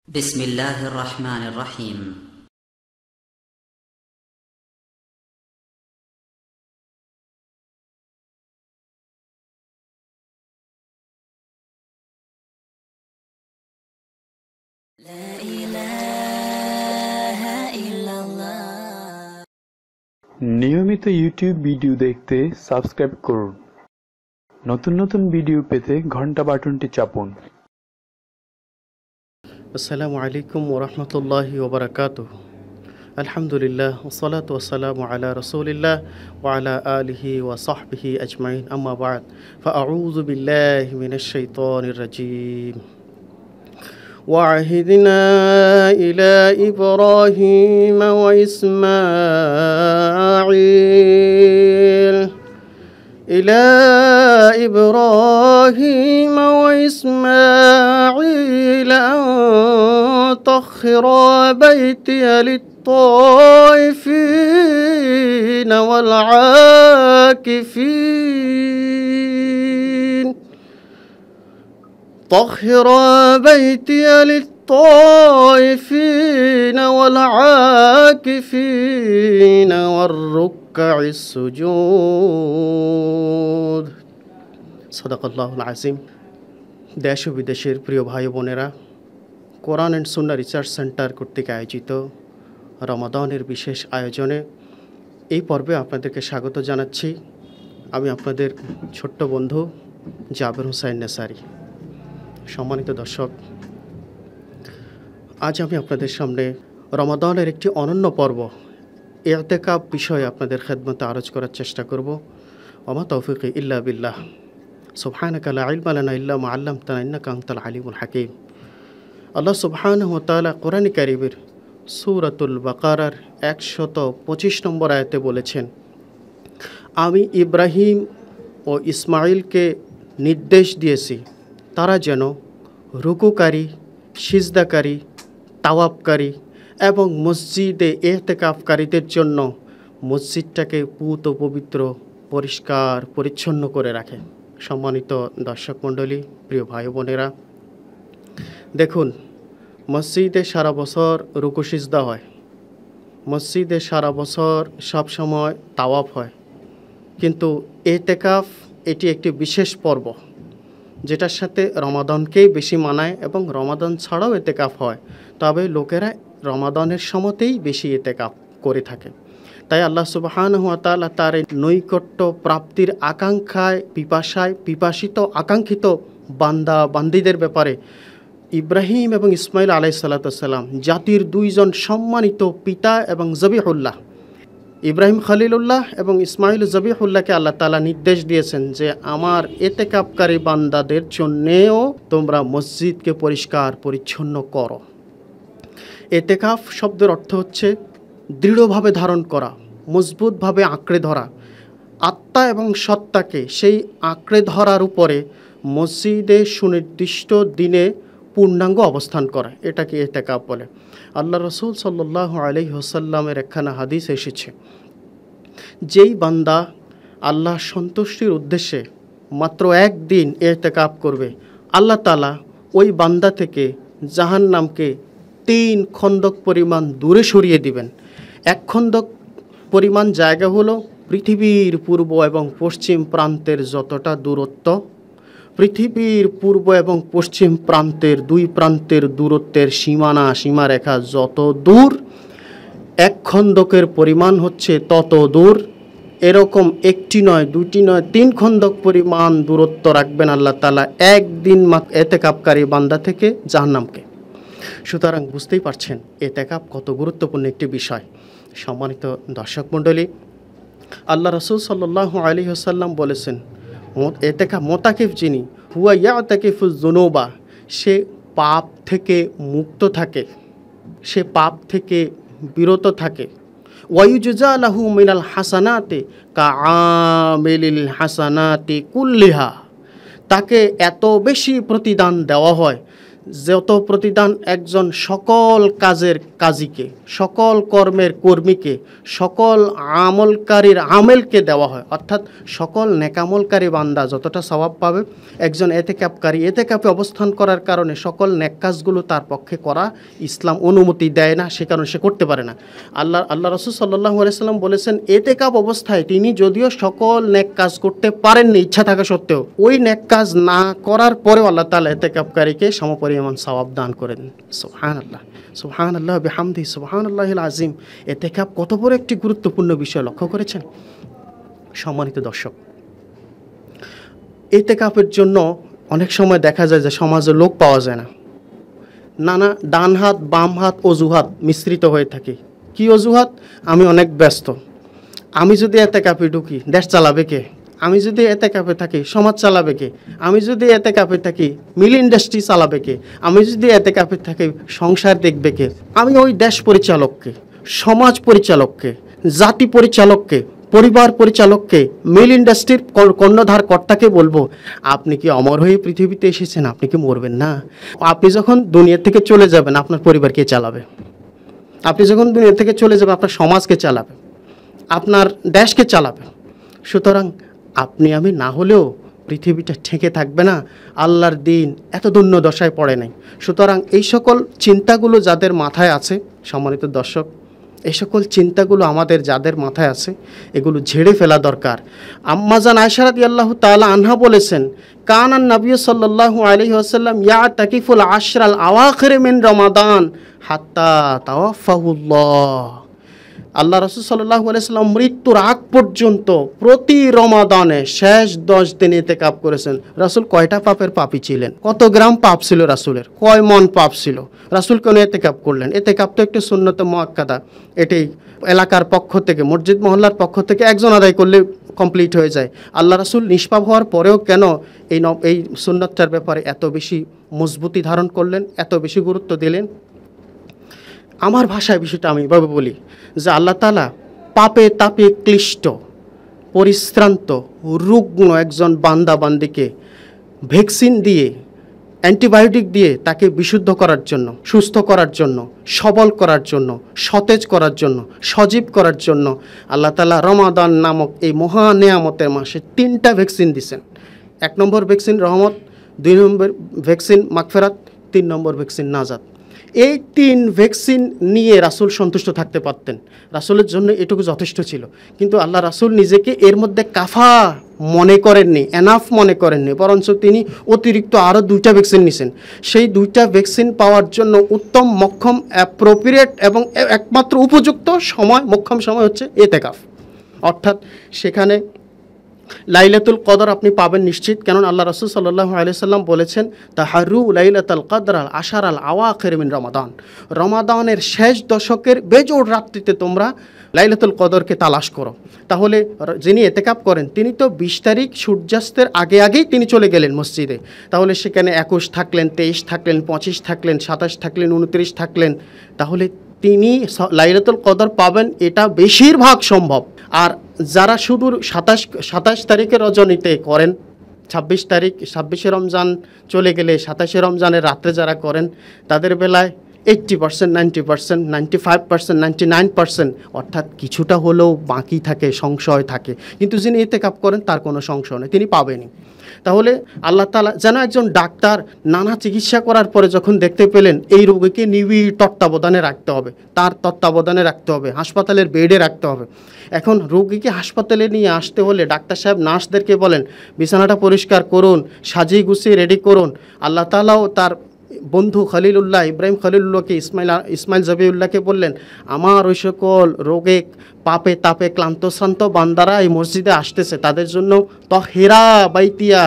بسم الله الرحمن الرحيم. لا إله إلا الله. নিয়মিত YouTube video দেখতে subscribe করুন। নতুন নতুন ভিডিও পেতে ঘন্টা বাটনটি চাপুন। আসসালামু আলাইকুম ওয়া রাহমাতুল্লাহি ওয়া বারাকাতুহু। আলহামদুলিল্লাহ ওয়াসসালাতু ওয়াসসালামু আলা রাসূলিল্লাহ ওয়া আলা আলিহি ওয়া সাহবিহি আজমাইন, আম্মা বা'দ। ফাআউযু বিল্লাহি মিনাশ শাইতানির রাজীম। وعهدنا إلى إبراهيم وإسماعيل أن طهرا بيتي للطائفين والعاكفين طهر بيتي للطائفين والعاكفين والركع السجود সাদাকাল্লাহুল আযীম। দেশ ও বিদেশের প্রিয় ভাই বোনেরা, কোরআন অ্যান্ড সুন্নাহ রিসার্চ সেন্টার কর্তৃক আয়োজিত রমাদানের বিশেষ আয়োজনে এই পর্বে আপনাদেরকে স্বাগত জানাচ্ছি। আমি আপনাদের ছোট্ট বন্ধু জাবের হোসাইন নেসারি। সম্মানিত দর্শক, আজ আমি আপনাদের সামনে রমাদানের একটি অনন্য পর্ব ইতিকাফ বিষয়ে আপনাদের খেদমতে আরজ করার চেষ্টা করব। ওমা তৌফিকি ইল্লা বিল্লাহ, সুবহানাকা লা ইলমা লানা ইল্লা মা আল্লামতানা ইন্নাকা আনতাল আলিমুল হাকীম। আল্লাহ সুবহানাহু ওয়া তাআলা কোরআন কারীমের সূরাতুল বাকারার 125 নম্বর আয়াতে বলেছেন, আমি ইব্রাহিম ও ইসমাইলকে নির্দেশ দিয়েছি তারা যেন রুকুকারী, সিজদাকারী, তাওয়াফকারী এবং মসজিদে ইতিকাফকারীদের জন্য মসজিদটাকে পুত ও পবিত্র, পরিষ্কার পরিচ্ছন্ন করে রাখে। সম্মানিত দর্শক মণ্ডলী, প্রিয় ভাই বোনেরা, দেখুন, মসজিদে সারা বছর রুকু সিজদা হয়, মসজিদে সারা বছর সব সময় তাওয়াফ হয়, কিন্তু ইতিকাফ এটি একটি বিশেষ পর্ব যেটার সাথে রমাদানকেই বেশি মানায় এবং রমাদান ছাড়াও ইতিকাফ হয়, তবে লোকেরা রমাদানের সময়তেই বেশি ইতিকাফ করে থাকে। তাই আল্লাহ সুবহানাহু ওয়া তাআলা তার নৈকট্য প্রাপ্তির আকাঙ্ক্ষায় পিপাসিত আকাঙ্ক্ষিত বান্দা বান্দীদের ব্যাপারে ইব্রাহিম এবং ইসমাইল আলাইহিস সালাতু ওয়াস সালাম, জাতির দুইজন সম্মানিত পিতা এবং জবিহুল্লাহ, ইব্রাহিম খলিলুল্লাহ এবং ইসমাইল জবিহুল্লাহকে আল্লাহ তাআলা নির্দেশ দিয়েছেন যে আমার ইতিকাফকারী বান্দাদের জন্যেও তোমরা মসজিদকে পরিষ্কার পরিচ্ছন্ন করো। ইতিকাফ শব্দের অর্থ হচ্ছে দৃঢ়ভাবে ধারণ করা, মজবুতভাবে আঁকড়ে ধরা, আত্মা এবং সত্তাকে সেই আঁকড়ে ধরার উপরে মসজিদে সুনির্দিষ্ট দিনে পূর্ণাঙ্গ অবস্থান করা, এটাকে ইতিকাফ বলে। আল্লাহ রসুল সাল্লাল্লাহু আলাইহি ওয়াসাল্লামের একখানা হাদিস এসেছে, যেই বান্দা আল্লাহ সন্তুষ্টির উদ্দেশ্যে মাত্র একদিন ইতিকাফ করবে, আল্লাহ তাআলা ওই বান্দা থেকে জাহান্নামকে 3 খন্দক পরিমাণ দূরে সরিয়ে দিবেন। 1 খন্দক পরিমাণ জায়গা হলো পৃথিবীর পূর্ব এবং পশ্চিম প্রান্তের যতটা দূরত্ব, পৃথিবীর পূর্ব এবং পশ্চিম প্রান্তের 2 প্রান্তের দূরত্বের সীমারেখা যত দূর, 1 খন্দকের পরিমাণ হচ্ছে তত দূর। এরকম একটি নয়, 2টি নয়, 3 খন্দক পরিমাণ দূরত্ব রাখবেন আল্লাহ তাআলা একদিন ইতিকাফকারী বান্দা থেকে জাহান্নামকে। সুতরাং বুঝতেই পারছেন ইতিকাফ কত গুরুত্বপূর্ণ একটি বিষয়। সম্মানিত দর্শক মণ্ডলী, আল্লাহ রাসূল সাল্লাল্লাহু আলাইহি ওয়াসাল্লাম বলেছেন, ইতিকাফ মোতাকিফ যিনি, হুয়া ইয়াতাকিফুজ যুনুবা, সে পাপ থেকে মুক্ত থাকে, সে পাপ থেকে বিরত থাকে। ওয়ায়ুজজা লাহু মিনাল হাসানাতি কাআমিলিল হাসানাতি কুল্লিহা, তাকে এত বেশি প্রতিদান দেওয়া হয় যত প্রতিদান একজন সকল কাজের কাজীকে, সকল কর্মের কর্মীকে, সকল আমলকারীর আমেলকে দেওয়া হয়, অর্থাৎ সকল নেকামলকারী বান্দা যতটা সওয়াব পাবে, একজন এতেকাপকারী এতেকাপে অবস্থান করার কারণে সকল নেক কাজগুলো তার পক্ষে করা ইসলাম অনুমতি দেয় না, সে কারণে সে করতে পারে না। আল্লাহ রাসূল সাল্লাল্লাহু আলাইহি সাল্লাম বলেছেন, এতেকাপ অবস্থায় তিনি যদিও সকল নেক কাজ করতে পারেননি ইচ্ছা থাকা সত্ত্বেও, ওই নেক কাজ না করার পরেও আল্লাহ তাআলা এতেকাপকারীকে সমপরিমাণ সওয়াব দান করেন। সুবহানাল্লাহ, সুবহানাল্লাহ বিহামদিহি, সুবহানাল্লাহিল আযীম। এতেকাপ কত বড় একটি গুরুত্বপূর্ণ বিষয় লক্ষ্য করেছেন? সম্মানিত দর্শক, এতেকাপের জন্য অনেক সময় দেখা যায় যে সমাজে লোক পাওয়া যায় না, নানা ডান হাত বাম হাত অজুহাত মিশ্রিত হয়ে থাকে। কি অজুহাত? আমি অনেক ব্যস্ত, আমি যদি এতেকাপে ঢুকি দেশ চালাবে কে, আমি যদি এতেকাপে থাকি সমাজ চালাবে কে, আমি যদি এতেকাপে থাকি মিল ইন্ডাস্ট্রি চালাবে কে, আমি যদি এতেকাপে থাকি সংসার দেখবে কে, আমি ওই দেশ পরিচালককে, সমাজ পরিচালককে, জাতি পরিচালককে, পরিবার পরিচালককে, মিল ইন্ডাস্ট্রির কর্ণধার কর্তাকে বলবো, আপনি কি অমর হয়ে পৃথিবীতে এসেছেন? আপনি কি মরবেন না? আপনি যখন দুনিয়া থেকে চলে যাবেন আপনার পরিবার কে চালাবে? আপনি যখন দুনিয়া থেকে চলে যাবেন আপনার সমাজকে চালাবে, আপনার দেশকে চালাবে। সুতরাং আপনি আমি না হলেও পৃথিবীটা ঠেকে থাকবে না, আল্লাহর দিন এত দৈন্য দশায় পড়ে নাই। সুতরাং এই সকল চিন্তাগুলো যাদের মাথায় আছে, সম্মানিত দর্শক, এই সকল চিন্তাগুলো আমাদের যাদের মাথায় আছে এগুলো ঝেড়ে ফেলা দরকার। আম্মাজান আয়েশা রাদিয়াল্লাহু তাআলা আনহা বলেছেন, কানান নবী সাল্লাল্লাহু আলাইহি ওয়াসাল্লাম ইয়াতাকিফুল আশরাল আওয়াখির মিন রমাদান হাত্তা তাওয়াফাহুল্লাহ। আল্লাহ রাসূল সাল্লাল্লাহু আলাইহি ওয়াসাল্লাম মৃত্যুর আগ পর্যন্ত প্রতি রমাদানে শেষ 10 দিন ইতিকাফ করেছেন। রাসূল কয়টা পাপের পাপী ছিলেন? কত গ্রাম পাপ ছিল রাসূলের? কয় মন পাপ ছিল? রাসূল কেন ইতিকাফ করলেন? ইতিকাফ তো একটি সুন্নত মুআক্কাদা, এটি এলাকার পক্ষ থেকে, মসজিদ মহল্লার পক্ষ থেকে একজন আদায় করলে কমপ্লিট হয়ে যায়। আল্লাহ রাসূল নিষ্পাপ হওয়ার পরেও কেন এই সুন্নতটার ব্যাপারে এত বেশি মজবুতি ধারণ করলেন, এত বেশি গুরুত্ব দিলেন? আমার ভাষায় বিষয়টা আমি এভাবে বলি যে আল্লাহ তাআলা পাপে তাপে ক্লিষ্ট, পরিশ্রান্ত, রুগ্ন একজন বান্দা বান্দিকে ভ্যাকসিন দিয়ে, অ্যান্টিবায়োটিক দিয়ে তাকে বিশুদ্ধ করার জন্য, সুস্থ করার জন্য, সবল করার জন্য, সতেজ করার জন্য, সজীব করার জন্য আল্লাহ তাআলা রমাদান নামক এই মহা নেয়ামতের মাসে 3টা ভ্যাকসিন দিয়েছেন। 1 নম্বর ভ্যাকসিন রহমত, 2 নম্বর ভ্যাকসিন মাগফিরাত, 3 নম্বর ভ্যাকসিন নাজাত। এই 3 ভ্যাকসিন নিয়ে রাসূল সন্তুষ্ট থাকতে পারতেন, রাসূলের জন্য এটুকু যথেষ্ট ছিল। কিন্তু আল্লাহ রাসূল নিজেকে এর মধ্যে কাফা মনে করেননি, এনাফ মনে করেননি, বরঞ্চ তিনি অতিরিক্ত আরও 2টা ভ্যাকসিন নিয়েছেন। সেই 2টা ভ্যাকসিন পাওয়ার জন্য উত্তম, মক্ষম, অ্যাপ্রোপ্রিয়েট এবং একমাত্র উপযুক্ত সময়, মক্ষম সময় হচ্ছে ইতিকাফ। অর্থাৎ সেখানে লাইলাতুল কদর আপনি পাবেন নিশ্চিত, কারণ আল্লাহ রাসূল সাল্লাল্লাহু আলাইহি সাল্লাম বলেছেন, তাহারু লাইলাতুল কদর আল আশারাল আওয়াখির মিন রমাদান। রমাদানের শেষ দশকের বেজোড় রাত্রিতে তোমরা লাইলাতুল কদরকে তালাশ করো। তাহলে যিনি ইতিকাফ করেন তিনি তো 20 তারিখ সূর্যাস্তের আগেই তিনি চলে গেলেন মসজিদে, তাহলে সেখানে 21 থাকলেন, 23 থাকলেন, 25 থাকলেন, 27 থাকলেন, 29 থাকলেন, তাহলে তিনি লাইলাতুল কদর পাবেন এটা বেশিরভাগ সম্ভব। আর যারা শুধু 27 তারিখের রজনীতে করেন, 26 তারিখ 26শে রমজান চলে গেলে 27শে রমজানের রাত্রে যারা করেন, তাদের বেলায় 80%, 90%, 95%, 99%, অর্থাৎ কিছুটা হলেও বাকি থাকে, সংশয় থাকে। কিন্তু যিনি ইতিকাফ করেন তার কোনো সংশয় নেই, তিনি পাবেনই। তাহলে আল্লাহ তাআলা যেন একজন ডাক্তার নানা চিকিৎসা করার পরে যখন দেখতে পেলেন এই রোগীকে নিবিড় তত্ত্বাবধানে রাখতে হবে, তার তত্ত্বাবধানে রাখতে হবে, হাসপাতালের বেডে রাখতে হবে। এখন রোগীকে হাসপাতালে নিয়ে আসতে হলে ডাক্তার সাহেব নার্সদেরকে বলেন বিছানাটা পরিষ্কার করুন, সাজিয়ে গুছিয়ে রেডি করুন। আল্লাহ তাআলাও তার বন্ধু খলিলুল্লাহ, ইব্রাহিম খলিলুল্লাহকে, ইসমাইল জবিউল্লাহকে বললেন, আমার ওই সকল রোগে পাপে তাপে ক্লান্তশ্রান্ত বান্দারা এই মসজিদে আসতেছে, তাদের জন্য তহিরা বাইতিয়া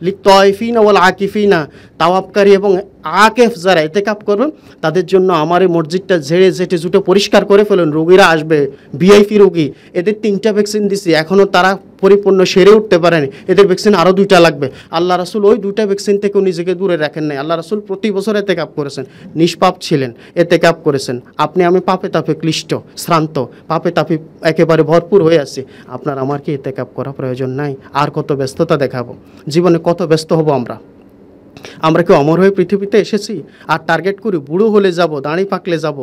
লিত্তাইফিনা ওয়াল আকিফিনা, তাওয়াবকারী এবং আকেফ যারা ইতিকাফ করবেন তাদের জন্য আমার এই মসজিদটা ঝেড়ে ঝেঁটে জুটে পরিষ্কার করে ফেলুন। রোগীরা আসবে, ভিআইপি রোগী, এদের 3টা ভ্যাকসিন দিছি, এখনও তারা পরিপূর্ণ সেরে উঠতে পারেনি, এদের ভ্যাকসিন আরও 2টা লাগবে। আল্লাহ রাসূল ওই 2টা ভ্যাকসিন থেকেও নিজেকে দূরে রাখেন নাই। আল্লাহ রাসূল প্রতি বছর ইতিকাফ করেছেন, নিষ্পাপ ছিলেন, ইতিকাফ করেছেন। আপনি আমি পাপে তাপে ক্লিষ্ট, শ্রান্ত, পাপে তাপে একেবারে ভরপুর হয়ে আছি, আপনার আমার কি ইতিকাফ করা প্রয়োজন নাই? আর কত ব্যস্ততা দেখাবো, জীবনে কত ব্যস্ত হব আমরা। আমরা কি অমর হয়ে পৃথিবীতে এসেছি আর টার্গেট করি বুড়ো হলে যাব, দাড়ি পাকলে যাব?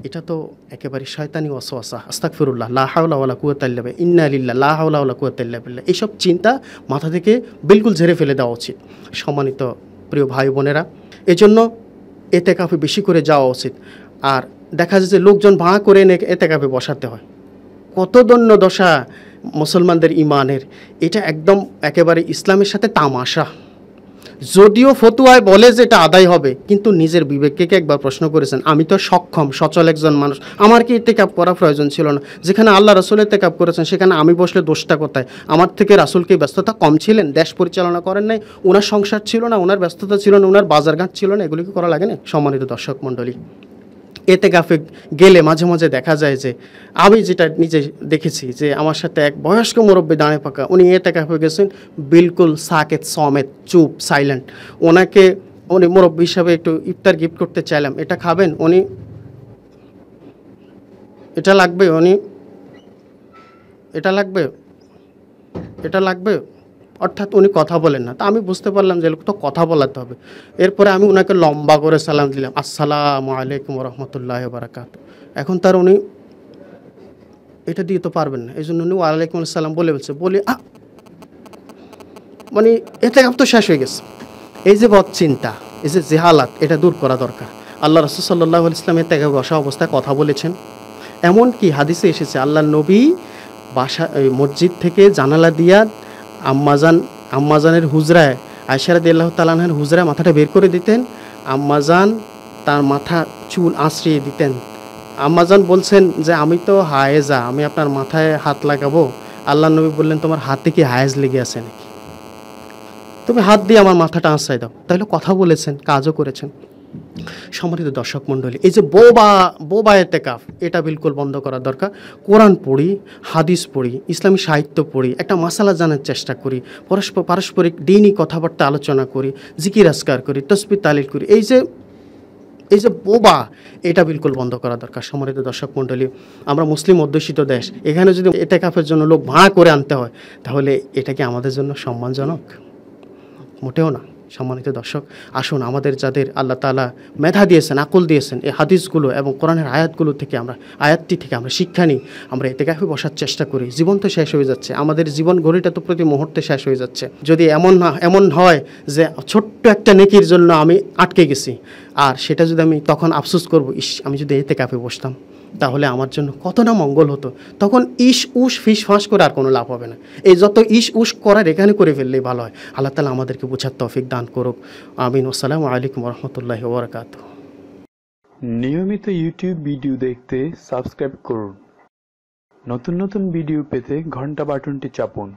এটা তো একেবারে শয়তানি ওয়াসওয়াসা। আস্তাগফিরুল্লাহ, লা হাওলা ওয়ালা কুওয়াতা ইল্লা বিল্লাহ, ইন্না লিল্লাহি, লা হাওলা ওয়ালা কুওয়াতা ইল্লা বিল্লাহ। এইসব চিন্তা মাথা থেকে বিলকুল ঝেড়ে ফেলে দেওয়া উচিত। সম্মানিত প্রিয় ভাই বোনেরা, এজন্য এতেকাফে বেশি করে যাওয়া উচিত। আর দেখা যায় যে লোকজন ভাড়া করে এনে এতেকাফে বসাতে হয়। কত দন্য দশা মুসলমানদের ইমানের! এটা একদম একেবারে ইসলামের সাথে তামাশা। যদিও ফতুয়ায় বলে যে এটা আদায় হবে, কিন্তু নিজের বিবেককে একবার প্রশ্ন করেছেন? আমি তো সক্ষম সচল একজন মানুষ, আমার কি ইতেকাব করা প্রয়োজন ছিল না? যেখানে আল্লাহ রাসূল ইতেকাব করেছেন সেখানে আমি বসলে দোষটা কোথায়? আমার থেকে রাসূলকে ব্যস্ততা কম ছিলেন? দেশ পরিচালনা করেন নাই? ওনার সংসার ছিল না? ওনার ব্যস্ততা ছিল না? ওনার বাজারঘাট ছিল না? এগুলি কি করা লাগে না? সম্মানিত দর্শক মণ্ডলী, এতেকাফে গেলে মাঝে মাঝে দেখা যায় যে, আমি যেটা নিজে দেখেছি যে আমার সাথে এক বয়স্ক মুরব্বী দাঁড়ে পাকা, উনি এতেকাফে গেছেন বিলকুল সাকেত সমেত, চুপ, সাইলেন্ট। উনি মুরব্বী হিসাবে একটু ইফতার গিফট করতে চাইলাম, এটা খাবেন? উনি এটা লাগবে, উনি এটা লাগবে, এটা লাগবে, অর্থাৎ উনি কথা বলেন না। তা আমি বুঝতে পারলাম যে লোক তো কথা বলাতে হবে। এরপরে আমি ওনাকে লম্বা করে সালাম দিলাম, আসসালামু আলাইকুম রহমতুল্লাহ বারাকাত। এখন তার উনি এটা দিয়ে তো পারবেন না, এই জন্য উনি ওয়ালাইকুম আসসালাম বলে বলছে, বলি মানে এতেকাফ তো শেষ হয়ে গেছে। এই যে বদ চিন্তা, এই যে জেহালাত, এটা দূর করা দরকার। আল্লাহ রাসূল সাল্লাল্লাহু আলাইহি ওয়াসাল্লাম এতেকাফে বসা অবস্থায় কথা বলেছেন। এমন কি হাদিসে এসেছে, আল্লাহর নবী মসজিদ থেকে জানালা দিয়া আম্মাজানের হুজরায়, আয়েশা রাদিয়াল্লাহু তাআলা আনহার হুজরায় মাথাটা বের করে দিতেন। আম্মাজান তার মাথা চুল আঁচড়িয়ে দিতেন। আম্মাজান বলছেন যে আমি তো হায়েজা, আমি আপনার মাথায় হাত লাগাবো? আল্লাহর নবী বললেন, তোমার হাতে কি হায়েজ লেগে আছে নাকি? তুমি হাত দিয়ে আমার মাথাটা আঁচড়াই দাও। তাহলে কথা বলেছেন, কাজও করেছেন। সম্মানিত দর্শক মণ্ডলী, এই যে বোবা এতেকাফ, এটা বিলকুল বন্ধ করা দরকার। কোরআন পড়ি, হাদিস পড়ি, ইসলামী সাহিত্য পড়ি, একটা মাসালা জানার চেষ্টা করি, পারস্পরিক দিনই কথাবার্তা আলোচনা করি, জিকির আজকার করি, তসবিহ তাহলিল করি। এই যে বোবা, এটা বিলকুল বন্ধ করা দরকার। সম্মানিত দর্শক মণ্ডলী, আমরা মুসলিম অধ্যুষিত দেশ, এখানে যদি এতেকাফের জন্য লোক ভাড়া করে আনতে হয়, তাহলে এটা কি আমাদের জন্য সম্মানজনক? মোটেও না। সম্মানিত দর্শক, আসুন আমাদের যাদের আল্লাহ তাআলা মেধা দিয়েছেন, আকল দিয়েছেন, এই হাদিসগুলো এবং কোরআনের আয়াতগুলো থেকে আয়াতটি থেকে আমরা শিক্ষা নিই, আমরা এতেকাফে বসার চেষ্টা করি। জীবন তো শেষ হয়ে যাচ্ছে, আমাদের জীবন ঘড়িটা তো প্রতি মুহূর্তে শেষ হয়ে যাচ্ছে। যদি এমন হয় যে ছোট্ট একটা নেকির জন্য আমি আটকে গেছি, আর সেটা যদি আমি তখন আফসোস করব, আমি যদি এতেকাফে বসতাম, তাহলে আমার জন্য কত না মঙ্গল হতো। তখন ফিস ফাঁস করে আর কোনো লাভ হবে না। এই যত করার এখানে করে ফেললেই ভালো হয়। আল্লাহ তাআলা আমাদেরকে বোঝার তৌফিক দান করুক। আমিন। আসসালামু আলাইকুম রহমতুল্লাহি ওয়া বারাকাতুহু। নিয়মিত ইউটিউব ভিডিও দেখতে সাবস্ক্রাইব করুন। নতুন নতুন ভিডিও পেতে ঘন্টা বাটনটি চাপুন।